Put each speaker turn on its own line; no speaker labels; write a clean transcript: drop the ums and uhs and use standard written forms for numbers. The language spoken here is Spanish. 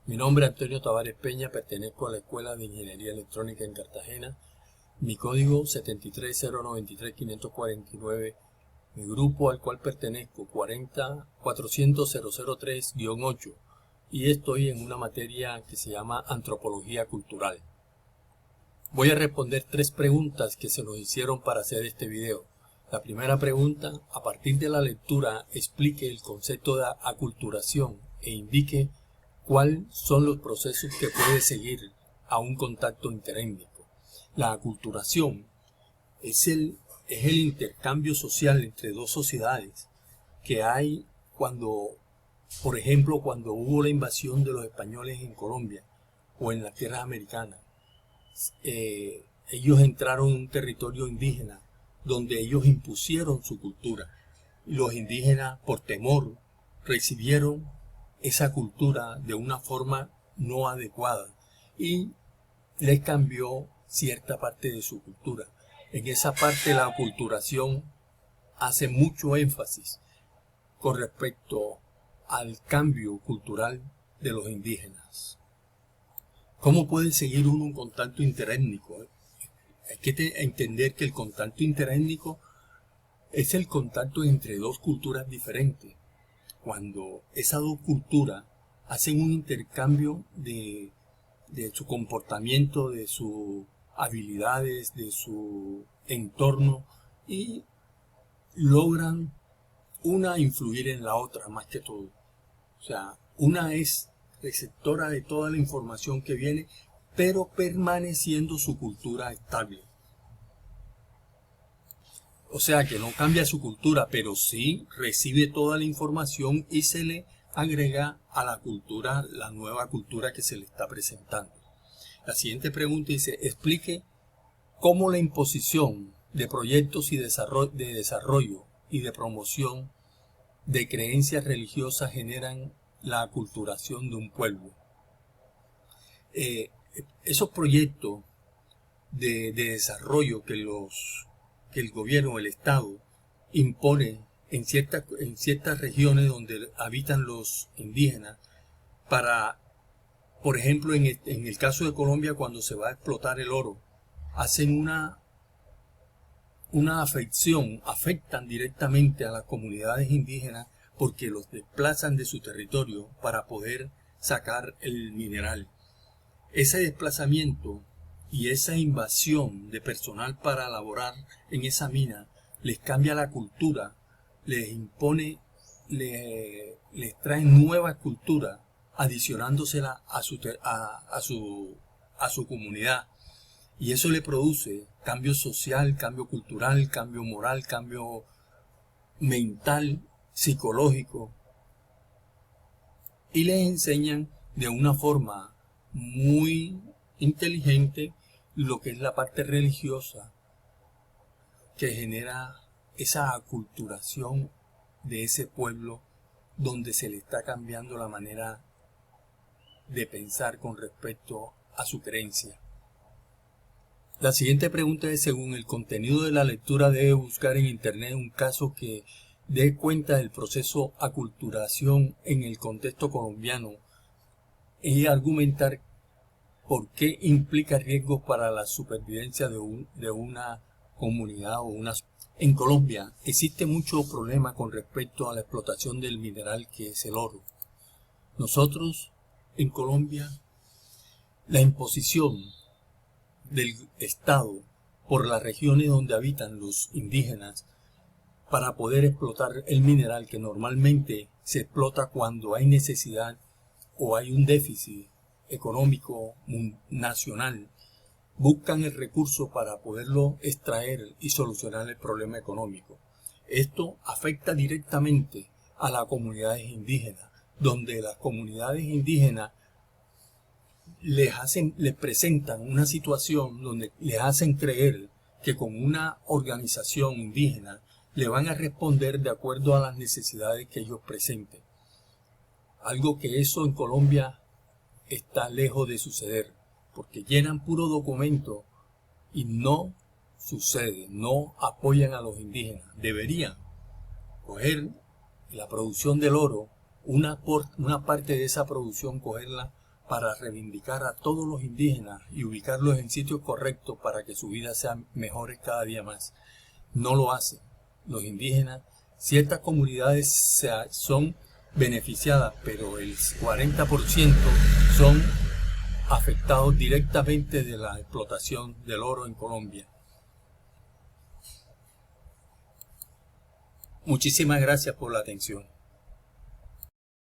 Mi nombre es Antonio Tavares Peña, pertenezco a la Escuela de Ingeniería Electrónica en Cartagena. Mi código 73093-549. Mi grupo al cual pertenezco 400-003-8 y estoy en una materia que se llama Antropología Cultural. Voy a responder 3 preguntas que se nos hicieron para hacer este video. La primera pregunta: a partir de la lectura explique el concepto de aculturación e indique cuáles son los procesos que puede seguir a un contacto interétnico. La aculturación es el intercambio social entre dos sociedades que hay cuando, por ejemplo, cuando hubo la invasión de los españoles en Colombia o en las tierras americanas. Ellos entraron en un territorio indígena donde ellos impusieron su cultura y los indígenas, por temor, recibieron esa cultura de una forma no adecuada y les cambió cierta parte de su cultura. En esa parte la aculturación hace mucho énfasis con respecto al cambio cultural de los indígenas. ¿Cómo puede seguir uno un contacto interétnico? Hay que entender que el contacto interétnico es el contacto entre dos culturas diferentes. Cuando esas dos culturas hacen un intercambio de su comportamiento, de sus habilidades, de su entorno, y logran una influir en la otra más que todo. O sea, una es receptora de toda la información que viene, pero permaneciendo su cultura estable. O sea que no cambia su cultura, pero sí recibe toda la información y se le agrega a la cultura la nueva cultura que se le está presentando. La siguiente pregunta dice: explique cómo la imposición de proyectos y de desarrollo y de promoción de creencias religiosas generan la aculturación de un pueblo. Esos proyectos de desarrollo que el gobierno, el Estado, impone en ciertas regiones donde habitan los indígenas, para, por ejemplo, en el caso de Colombia, cuando se va a explotar el oro, hacen una afectan directamente a las comunidades indígenas porque los desplazan de su territorio para poder sacar el mineral. Ese desplazamiento y esa invasión de personal para laborar en esa mina les cambia la cultura, les impone, les trae nueva cultura, adicionándosela a su comunidad. Y eso le produce cambio social, cambio cultural, cambio moral, cambio mental, psicológico. Y les enseñan de una forma muy inteligente lo que es la parte religiosa que genera esa aculturación de ese pueblo, donde se le está cambiando la manera de pensar con respecto a su creencia. La siguiente pregunta es: según el contenido de la lectura, debe buscar en internet un caso que dé cuenta del proceso aculturación en el contexto colombiano y argumentar por qué implica riesgos para la supervivencia de una comunidad o una. En Colombia existe mucho problema con respecto a la explotación del mineral que es el oro. Nosotros en Colombia, la imposición del Estado por las regiones donde habitan los indígenas para poder explotar el mineral, que normalmente se explota cuando hay necesidad o hay un déficit económico nacional, buscan el recurso para poderlo extraer y solucionar el problema económico. Esto afecta directamente a las comunidades indígenas, donde las comunidades indígenas les presentan una situación donde les hacen creer que con una organización indígena le van a responder de acuerdo a las necesidades que ellos presenten. Algo que eso en Colombia está lejos de suceder, porque llenan puro documento y no sucede, no apoyan a los indígenas. Deberían coger la producción del oro, una parte de esa producción, cogerla para reivindicar a todos los indígenas y ubicarlos en sitios correctos para que su vida sea mejor cada día más. No lo hacen. Los indígenas, ciertas comunidades son beneficiadas, pero el 40% son afectados directamente de la explotación del oro en Colombia. Muchísimas gracias por la atención.